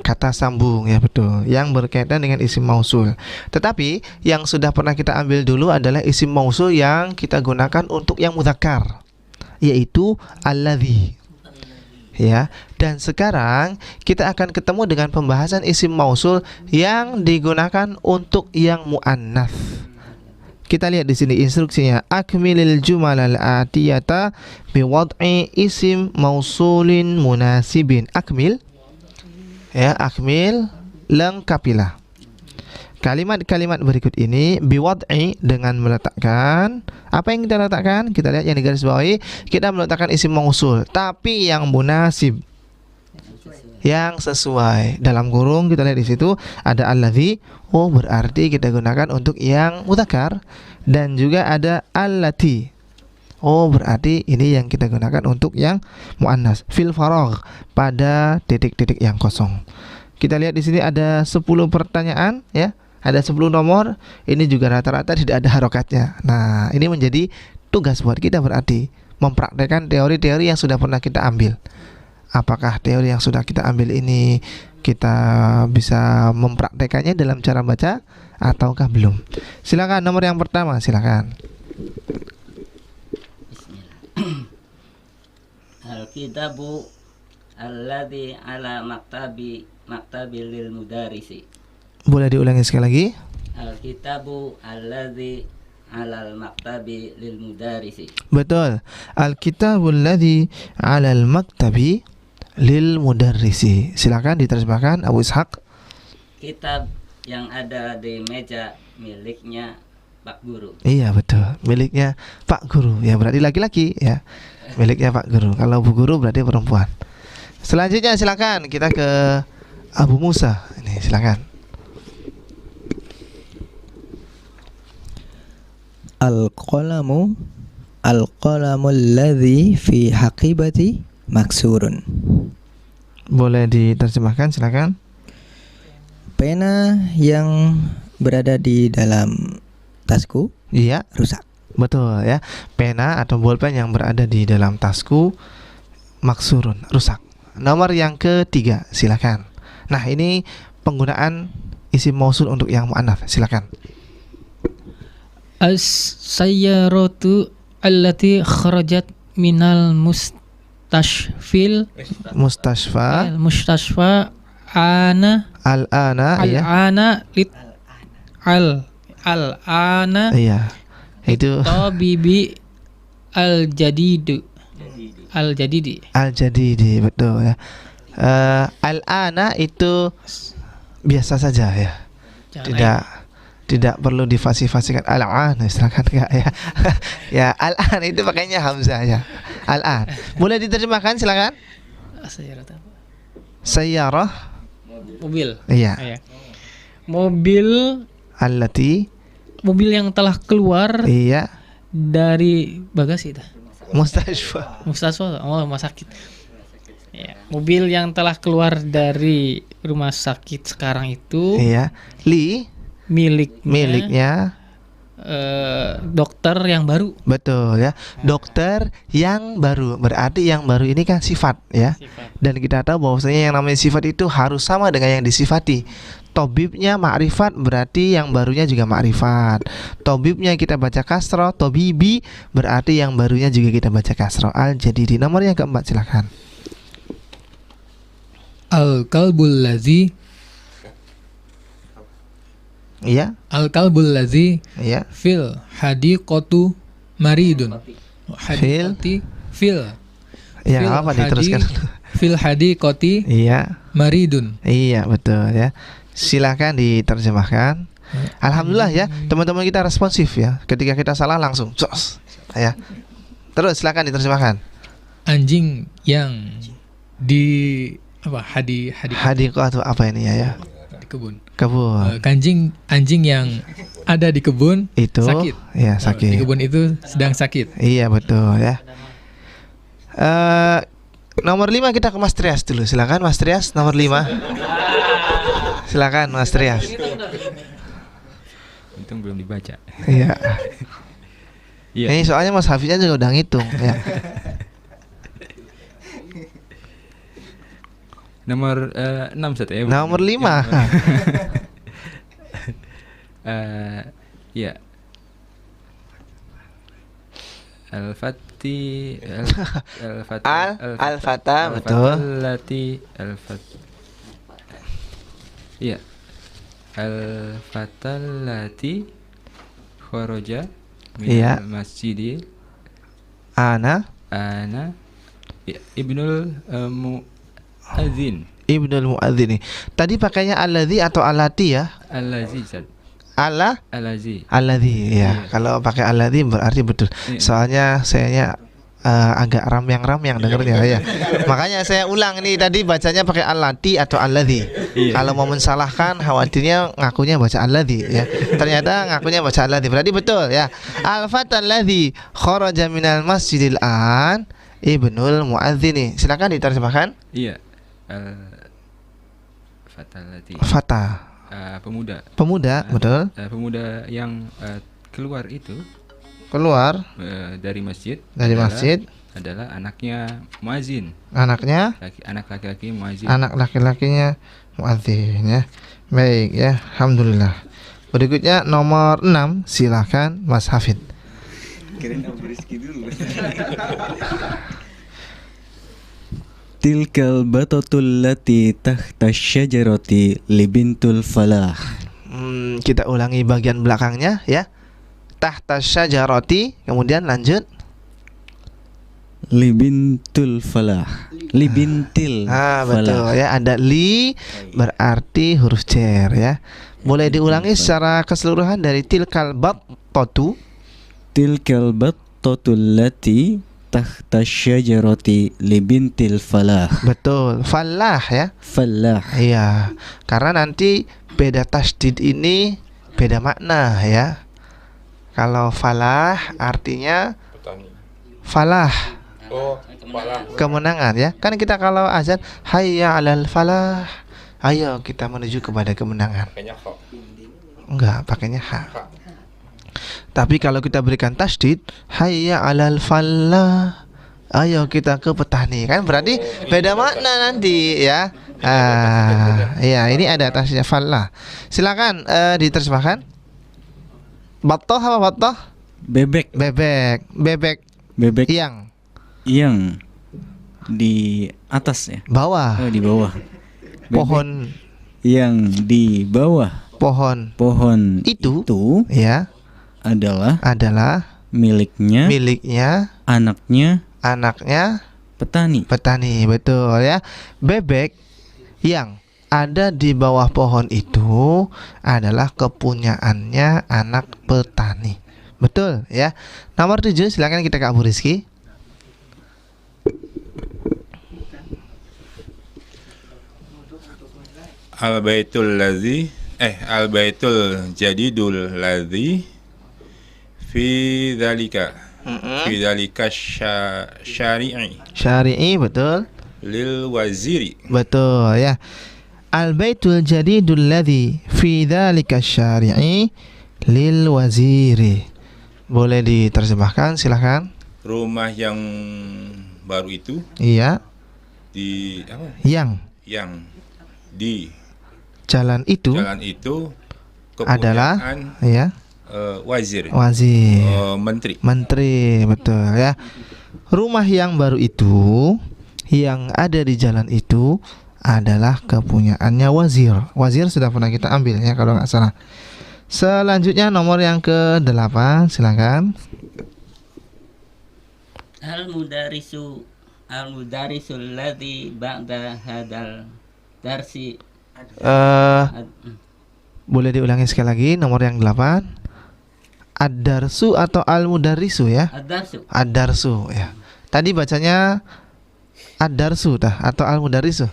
Kata sambung ya, betul, yang berkaitan dengan isim mausul. Tetapi yang sudah pernah kita ambil dulu adalah isim mausul yang kita gunakan untuk yang mudzakkar, yaitu alladzi. Ya, dan sekarang kita akan ketemu dengan pembahasan isim mausul yang digunakan untuk yang muannats. Kita lihat di sini instruksinya, akmilil jumalal atiyata biwad'i isim mausulin munasibin. Akmil ya, akmil, lengkapilah kalimat-kalimat berikut ini biwad'i, dengan meletakkan. Apa yang kita letakkan? Kita lihat yang di garis bawahi, kita meletakkan isim mausul tapi yang munasib, yang sesuai. Dalam kurung kita lihat di situ ada alladzi. Oh, berarti kita gunakan untuk yang mudzakkar. Dan juga ada allati. Oh, berarti ini yang kita gunakan untuk yang muannas. Fil faragh, pada titik-titik yang kosong. Kita lihat di sini ada 10 pertanyaan ya. Ada 10 nomor. Ini juga rata-rata tidak ada harokatnya. Nah, ini menjadi tugas buat kita, berarti mempraktekkan teori-teori yang sudah pernah kita ambil. Apakah teori yang sudah kita ambil ini kita bisa mempraktekannya dalam cara baca ataukah belum? Silakan nomor yang pertama, silakan. Al-kitabu alladzi ala maktabi lil mudarisi. Boleh diulangi sekali lagi? Al-kitabu alladzi alal maktabi lil mudarisi. Betul. Al-kitabul ladzi 'alal maktabi lil mudarrisi. Silakan diterjemahkan Abu Ishaq. Kitab yang ada di meja miliknya Pak Guru. Iya betul, miliknya Pak Guru. Ya berarti laki-laki ya. Miliknya Pak Guru. Kalau Bu Guru berarti perempuan. Selanjutnya silakan kita ke Abu Musa. Ini silakan. Al-qalamul ladzi fi haqibati maksurun. Boleh diterjemahkan silakan. Pena yang berada di dalam tasku Iya, rusak. betul ya. Pena atau bolpen yang berada di dalam tasku maksurun, rusak. Nomor yang ketiga, silakan. Nah, ini penggunaan isim mausul untuk yang muannats. Silakan. As-sayyaratu allati kharajat minal mustashfa ana Al-ana ya. al-ana lit al-ana Iya. Itu tabibi al-jadidi al-jadidi, betul ya. Al-ana itu biasa saja ya. Tidak perlu difasih-fasihkan al-an, silakan enggak ya. Ya, al-an itu pakainya hamzah ya. Al-an. Boleh diterjemahkan silakan. Sayyarah. mobil. Iya. Mobil Mobil yang telah keluar iya dari bagasi itu. Mustashfa. Rumah sakit. Ya, mobil yang telah keluar dari rumah sakit sekarang itu Iya. Miliknya dokter yang baru. betul ya. Dokter yang baru. Berarti yang baru ini kan sifat ya. Dan kita tahu bahwasanya yang namanya sifat itu harus sama dengan yang disifati. Tobibnya ma'rifat berarti yang barunya juga ma'rifat. Tobibnya kita baca kasroh, tobibi berarti yang barunya juga kita baca kasroh. Al-jadidi. Nomor yang keempat silakan. Al-kalbul ladzi Iya. Al-kalbul ladzi Iya. fil hadiqatu maridun. Fil Ya, apa diteruskan? Fil hadiqati Iya. maridun. Iya, betul ya. Silakan diterjemahkan. Alhamdulillah ya, teman-teman kita responsif ya. Ketika kita salah langsung jos ya. Terus silakan diterjemahkan. Anjing yang di Hadiqah atau apa ini ya? di kebun. Anjing yang ada di kebun Itu sakit. ya Di sakit. kebun itu sedang sakit. Iya betul ya. Nomor 5 kita ke Mas Trias dulu. Silakan Mas Trias nomor 5. Silakan Mas Trias. Untung belum dibaca. Iya. Iya. Ini soalnya Mas Hafiznya juga udah ngitung ya. Nomor 6 Ustaz ya. Nomor 5. Ya. Al-Fati Al-Fata betul. Iya. Al-Fatallati kharaja Iya. minal masjidi Ana Ibnul Muadzin. Ibnul Muadzini. Tadi pakainya alladzi atau alati ya? Allazi Ustaz. Alladzi Iya. ya. Kalau pakai alladzi berarti betul. Iya. Soalnya sayanya agak ramyang dengernya ya. Makanya saya ulang nih, tadi bacanya pakai alati atau alladzi. Iya. Kalau mau mensalahkan khawatirnya ngakunya baca alladzi ya. Ternyata ngakunya baca alladzi. Berarti betul ya. Al-fatal ladzi kharaja minal masjidil an Ibnul Muadzini. Silakan diterjemahkan. Iya. Fatallati. Fata. Pemuda. Betul. Pemuda yang keluar itu Keluar dari masjid. Adalah anaknya muazin. Anaknya Anak laki-laki muazin. Anak laki-lakinya muadzin ya. Baik ya, alhamdulillah. Berikutnya nomor 6, silakan Mas Hafid. Tilkal batatul lati tahta syajarati libintul falah. Kita ulangi bagian belakangnya ya. Tahta syajarati, kemudian lanjut. Libintul falah. Libintil Betul falah. ya, ada li berarti huruf jar ya. Boleh diulangi secara keseluruhan dari tilkal battatu. Tilkal batatul lati tahta syajarati libintil falah. Betul, falah ya. Falah. Iya, karena nanti beda tasdid ini beda makna ya. Kalau falah artinya Petani. falah, Oh, falah. kemenangan ya. Kan kita kalau azan hayya 'alal falah, ayo kita menuju kepada kemenangan. Kayaknya kok. Enggak, pakainya ha. Tapi kalau kita berikan tasdid hayya 'alal falah, ayo kita ke petani, kan berarti beda makna nanti ya. Iya, ini ada tasdidnya falah. Silakan diterjemahkan. Battah apa battah? Bebek. Bebek, bebek Bebek yang di atas ya. bawah, Di bawah. Bebek pohon yang di bawah pohon pohon itu ya adalah miliknya anaknya petani. betul ya. Bebek yang ada di bawah pohon itu adalah kepunyaannya anak petani. Betul ya. Nomor 7, silakan kita ke Abu Rizky. Al-baitul jadidul ladzi fi dzalika syari'i betul. lil waziri. Betul ya. Al-baitul jadidul ladzi fi dzalika syari'i lil waziri. Boleh diterjemahkan, silakan. Rumah yang baru itu Iya. di apa? Yang di Jalan itu jalan itu adalah kepunyaan ya wazir. Menteri, betul ya. Rumah yang baru itu yang ada di jalan itu adalah kepunyaannya wazir. Wazir sudah pernah kita ambil ya kalau nggak salah. Selanjutnya nomor yang ke-8, silakan. Al-mudarisul ladzi ba'da hadal darsi. Boleh diulangi sekali lagi nomor yang 8. Ad-darsu atau al-mudarrisu ya? Ad-darsu ya. Tadi bacanya ad-darsu atau al-mudarrisu.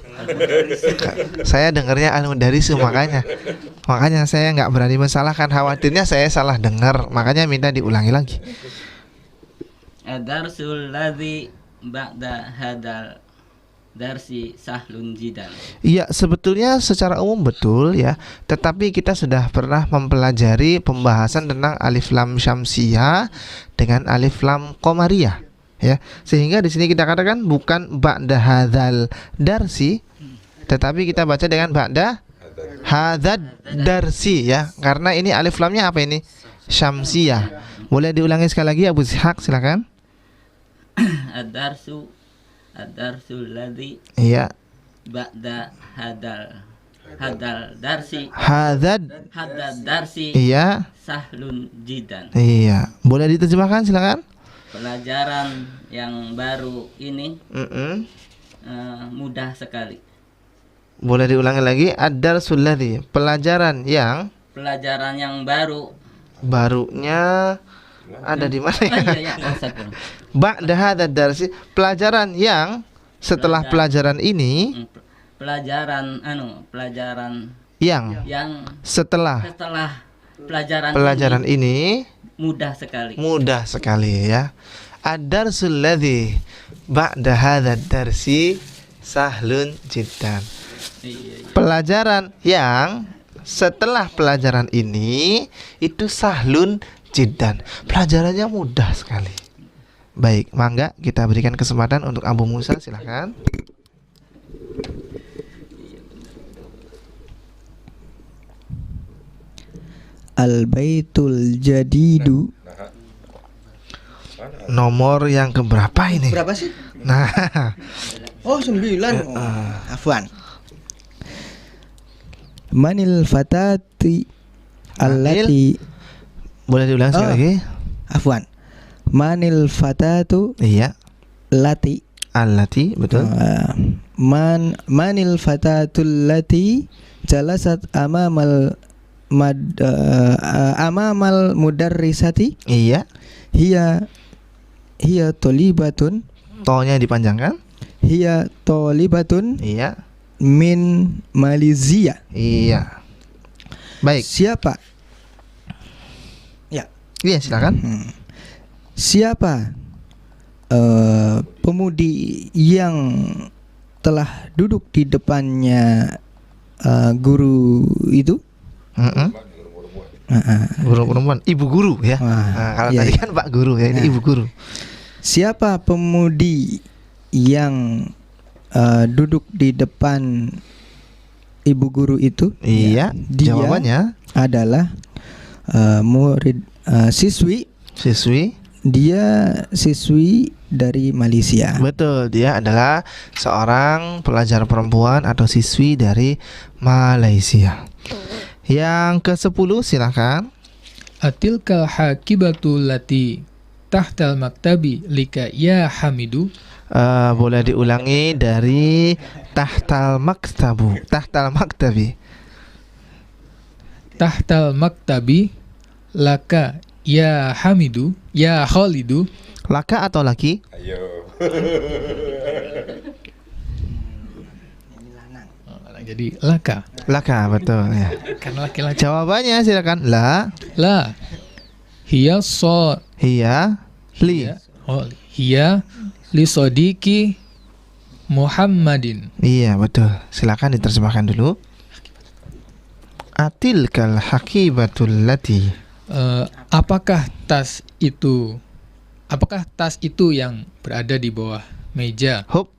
Saya dengarnya al-mudarrisu, makanya saya nggak berani mensalahkan, khawatirnya saya salah dengar, makanya minta diulangi lagi. Ad-darsul ladzi ba'da hadal darsi sahlun jidan. Iya, sebetulnya secara umum betul ya, tetapi kita sudah pernah mempelajari pembahasan tentang alif lam syamsiyah dengan alif lam qamariyah ya. Sehingga di sini kita katakan bukan ba'da hadzal darsi, tetapi kita baca dengan ba'da hadzal darsi ya. Karena ini alif lamnya apa ini? Syamsiyah. Boleh diulangi sekali lagi Abu Ishaq, silakan. Ad-darsul ladzi Iya. ba'da hadal darsi Hadzal darsi iya. sahlun jidan. Iya. Boleh diterjemahkan, silakan. Pelajaran yang baru ini mudah sekali. Boleh diulangi lagi. Ad-darsul ladzi, pelajaran yang barunya ada di mana ya? Ba'da hadzal darsi, pelajaran yang setelah pelajaran ini. Pelajaran yang setelah pelajaran ini mudah sekali ya. Ad-darsul ladzi ba'da hadzal darsi sahlun jiddan. Pelajaran yang setelah pelajaran ini itu sahlun jiddan, pelajarannya mudah sekali. Baik, mangga kita berikan kesempatan untuk Abu Musa, silahkan. Al-baitul jadidu. Nomor yang keberapa ini? Berapa sih? Nah, Oh 9. Afwan. Manil fatati allati. boleh diulang sekali lagi? Afwan. Manil fatatu Iya, lati. allati, betul. Manil fatatul lati jalasat amamal mudarrisati. Iya, Hiya tolibatun. to-nya dipanjangkan. Hiya tolibatun Iya, min Malaysia. iya. Baik, Siapa? Ya. iya silakan. Siapa pemudi yang telah duduk di depannya guru itu? Guru perempuan, ibu guru ya. Wah, Nah, kalau iya, tadi iya. kan Pak Guru ya, ini Nah. ibu guru. Siapa pemudi yang duduk di depan ibu guru itu? Iya, Dia jawabannya adalah siswi. Dia siswi dari Malaysia. Betul, dia adalah seorang pelajar perempuan atau siswi dari Malaysia. Yang ke-10 silakan. Atilkal hakibatu lati tahtal maktabi lika ya hamidu. Boleh diulangi dari tahtal maktabi. Tahtal maktabi laka ya hamidu ya khalidu. Laka atau laki? Ayo. Jadi laka. Laka, betul ya. Karena laki-laki. Jawabannya silakan. La, Hiya hiya, li. hiya li sodiki Muhammadin. Iya, betul. Silakan diterjemahkan dulu. Atilkal hakibatul lati. Apakah tas itu yang berada di bawah meja? Hop.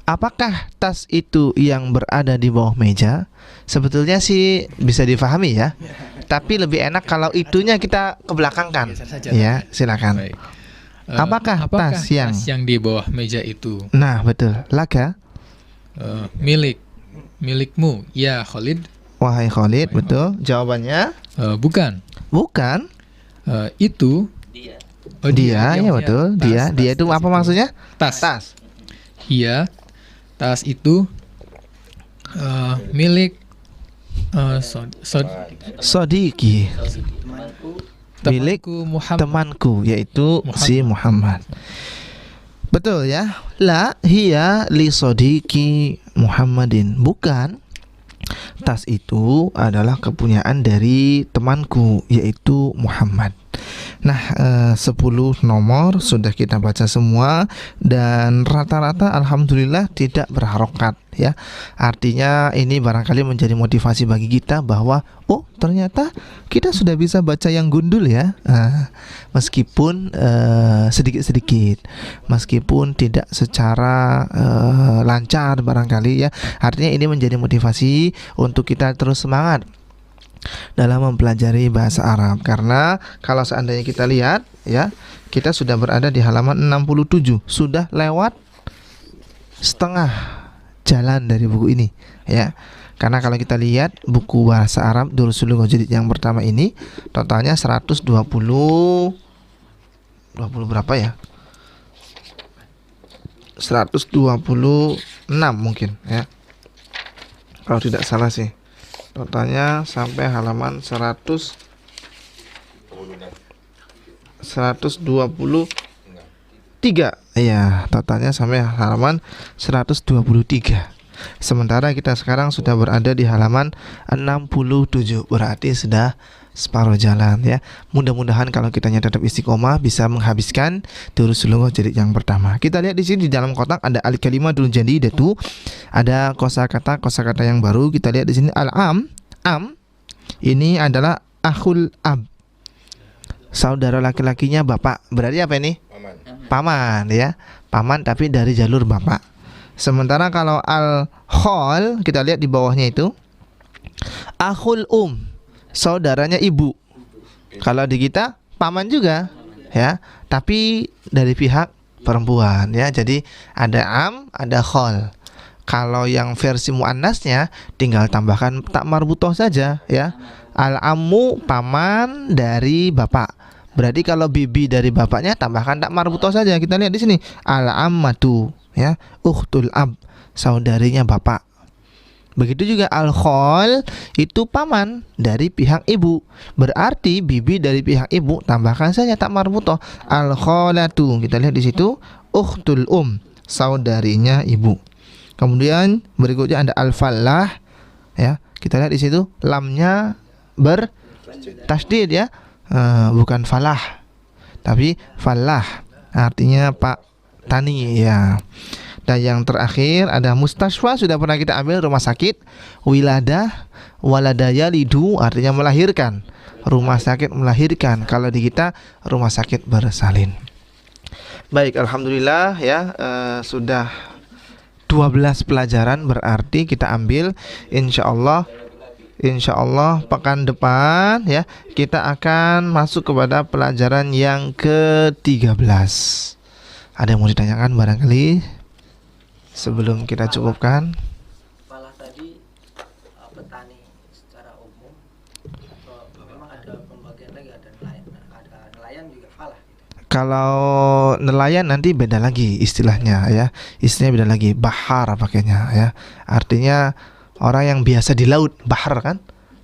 Apakah tas itu yang berada di bawah meja? Sebetulnya sih bisa difahami ya. Tapi lebih enak kalau itunya kita kebelakangkan. Ya, silakan. Baik. Apakah tas yang di bawah meja itu Nah, betul. Laka, milikmu ya Khalid? wahai Khalid, betul. Jawabannya Bukan. bukan. Itu Dia. Dia, ya betul. Dia itu apa maksudnya? Tas. Tas. Iya. Tas itu milik Sodiki, milik temanku Muhammad. temanku, yaitu si Muhammad. Betul ya. La hiya li sodiki Muhammadin. Bukan. Tas itu adalah kepunyaan dari temanku, yaitu Muhammad. Nah, 10 nomor sudah kita baca semua dan rata-rata alhamdulillah tidak berharokat ya. Artinya ini barangkali menjadi motivasi bagi kita bahwa oh ternyata kita sudah bisa baca yang gundul ya. Meskipun sedikit-sedikit, meskipun tidak secara lancar barangkali ya. Artinya ini menjadi motivasi untuk kita terus semangat dalam mempelajari bahasa Arab. Karena kalau seandainya kita lihat ya, kita sudah berada di halaman 67, sudah lewat setengah jalan dari buku ini ya. Karena kalau kita lihat buku bahasa Arab Durusul Lughah jilid yang pertama ini totalnya 120 berapa ya? 126 mungkin ya. Kalau tidak salah sih. Totalnya sampai halaman 123. Iya, totalnya sampai halaman 123. Sementara kita sekarang sudah berada di halaman 67. Berarti sudah separuh jalan ya. Mudah-mudahan kalau kitanya tetap istiqomah bisa menghabiskan Durusul Lughah jilid yang pertama. Kita lihat di sini di dalam kotak ada al-kalimatul jadidatu, ada kosakata yang baru. Kita lihat di sini al-am. Ini adalah akhul ab. Saudara laki-lakinya bapak. Berarti apa ini? Paman ya. Paman tapi dari jalur bapak. Sementara kalau al-khol kita lihat di bawahnya itu akhul saudaranya ibu. Kalau di kita paman juga, ya, tapi dari pihak perempuan, ya. Jadi ada am, ada khol. Kalau yang versi muannasnya tinggal tambahkan tak marbutoh saja, ya. Al-ammu paman dari bapak. Berarti kalau bibi dari bapaknya tambahkan tak marbutoh saja. Kita lihat di sini al-ammatu, ya, ukhtul ab, saudarinya bapak. Begitu juga al-khol itu paman dari pihak ibu. Berarti bibi dari pihak ibu tambahkan saja tak marbutoh al-kholatu. Kita lihat di situ ukhtul saudarinya ibu. Kemudian berikutnya ada al-fallah, ya. Kita lihat di situ lamnya bertasdid, ya. Bukan falah tapi fallah, artinya pak tani, ya. Dan yang terakhir ada mustasfa, sudah pernah kita ambil, rumah sakit. Wiladah, waladaya lidu, artinya melahirkan, rumah sakit melahirkan. Kalau di kita rumah sakit bersalin. Baik, alhamdulillah, ya, sudah 12 pelajaran berarti kita ambil. Insyaallah pekan depan, ya, kita akan masuk kepada pelajaran yang ke-13. Ada yang mau ditanyakan barangkali sebelum kita cukupkan? Falah tadi petani secara umum, atau memang ada pembagian lagi, ada nelayan juga falah gitu. Kalau nelayan nanti beda lagi istilahnya, ya. Istilahnya beda lagi, bahar pakainya, ya. Artinya orang yang biasa di laut, bahar kan?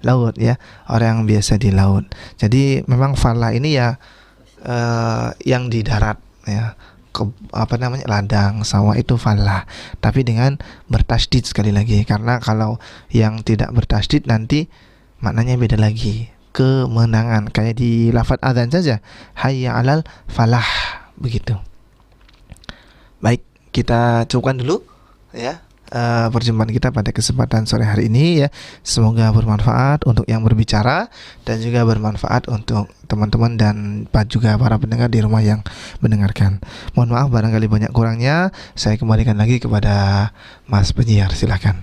Laut, ya. Orang yang biasa di laut. Jadi memang falah ini ya yang di darat, ya. Ladang, sawah itu falah, tapi dengan bertasdid sekali lagi, karena kalau yang tidak bertasdid nanti maknanya beda lagi, kemenangan, kayak di lafaz adzan saja, hayya 'alal falah, begitu. Baik, kita cukupkan dulu, ya, perjumpaan kita pada kesempatan sore hari ini, ya. Semoga bermanfaat untuk yang berbicara dan juga bermanfaat untuk teman-teman dan juga para pendengar di rumah yang mendengarkan. Mohon maaf barangkali banyak kurangnya. Saya kembalikan lagi kepada Mas penyiar, silakan.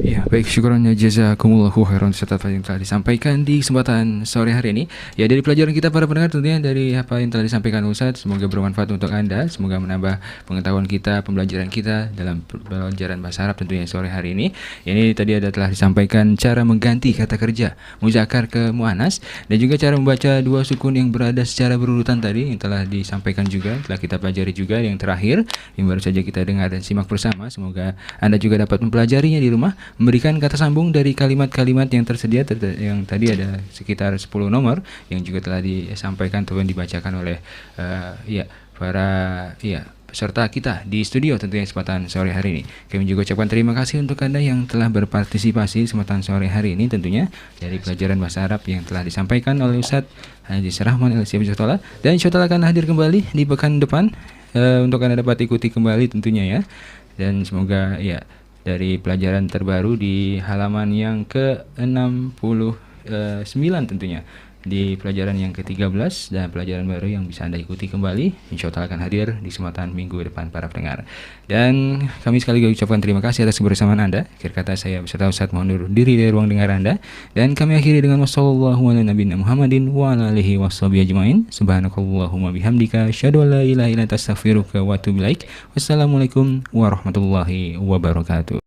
Ya, baik, syukuran jazakumullahu khairan atas apa yang telah disampaikan di kesempatan sore hari ini. Ya, dari pelajaran kita para pendengar, tentunya dari apa yang telah disampaikan Ustadz, semoga bermanfaat untuk Anda, semoga menambah pengetahuan kita, pembelajaran kita dalam pelajaran bahasa Arab tentunya sore hari ini. Ini tadi telah disampaikan cara mengganti kata kerja muzakkar ke muannas, dan juga cara membaca dua sukun yang berada secara berurutan tadi yang telah disampaikan juga, telah kita pelajari juga. Yang terakhir yang baru saja kita dengar dan simak bersama, semoga Anda juga dapat mempelajarinya di rumah, memberikan kata sambung dari kalimat-kalimat yang tersedia, yang tadi ada sekitar 10 nomor yang juga telah disampaikan atau dibacakan oleh para peserta kita di studio tentunya kesempatan sore hari ini. Kami juga ucapkan terima kasih untuk Anda yang telah berpartisipasi kesempatan sore hari ini, tentunya dari pelajaran bahasa Arab yang telah disampaikan oleh Ustadz Haji Rahman El-Syabh, dan insyaallah akan hadir kembali di pekan depan untuk Anda dapat ikuti kembali tentunya, ya. Dan semoga, ya, dari pelajaran terbaru di halaman yang ke-69 tentunya, di pelajaran yang ke-13 dan pelajaran baru yang bisa Anda ikuti kembali, insya Allah akan hadir di kesempatan minggu depan para pendengar. Dan kami sekali lagi ucapkan terima kasih atas kebersamaan Anda. Akhir kata saya beserta Ustadz mohon undur diri dari ruang dengar Anda, dan kami akhiri dengan wassalamualaikum warahmatullahi wabarakatuh. Subhanakallahumma bihamdika asyhadu an la ilaha illa anta astaghfiruka wa atubu ilaik. Wassalamualaikum warahmatullahi wabarakatuh.